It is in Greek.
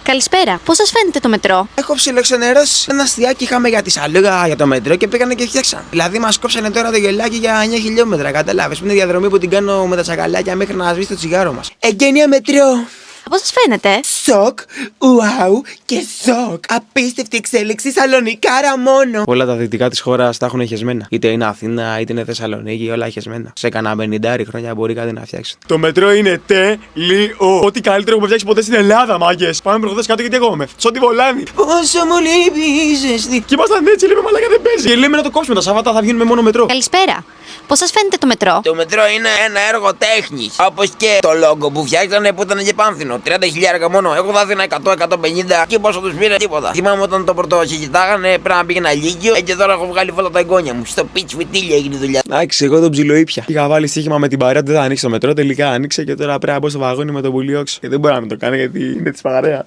Καλησπέρα. Πώς σας φαίνεται το μετρό? Έχω ψιλοξενερώσει. Ένα αστιάκι είχαμε για τη Σαλούγα για το μετρό και πήγανε και φτιάξαν. Δηλαδή, μας κόψανε τώρα το γελάκι για 9 χιλιόμετρα. Κατάλαβες που είναι η διαδρομή που την κάνω με τα τσακαλάκια μέχρι να σβήσει το τσιγάρο μας. Εγγένεια μετρό. Πώς σας φαίνεται? Σοκ, ουάου και σοκ. Απίστευτη εξέλιξη, Σαλονικάρα μόνο. Όλα τα δυτικά της χώρας τα έχουν χεσμένα. Είτε είναι Αθήνα, είτε είναι Θεσσαλονίκη, όλα χεσμένα. Σε κανένα 50 χρόνια μπορεί κάτι να φτιάξει. Το μετρό είναι τέλειο. Ό,τι καλύτερο έχουμε φτιάξει ποτέ στην Ελλάδα, μάγκες. Πάμε προχθές κάτω γιατί εγώ είμαι. Σ' βολάνει. Πόσο μου λείπει η ζεστή. Και ήμασταν έτσι, λέμε μαλάκα δεν παίζει. Και λέμε να το κόψουμε τα Σάββατα, θα βγαίνουμε μόνο μετρό. Καλησπέρα. Πώς σας φαίνεται το μετρό? Το μετρό είναι ένα έργο τέχνης. Όπως και το λόγο που φτιάξανε που ήταν και πάνθινο. 30.000 μόνο. Εγώ θα έδινα 100-150 και πόσο τους πήρε τίποτα. Θυμάμαι όταν το πρώτο συζητάγανε πρέπει να πήγαινα λύκειο και τώρα έχω βγάλει όλα τα εγγόνια μου. Στο πιτς φιτίλια έγινε η δουλειά. Εντάξει, εγώ τον ψιλοήπια. Είχα βάλει στοίχημα με την παρέα ότι δεν θα ανοίξει το μετρό. Τελικά άνοιξε και τώρα πρέπει να μπω στο βαγόνι με τον πουλί όξο. Και δεν μπορεί να με το κάνει γιατί είναι τη παρέα.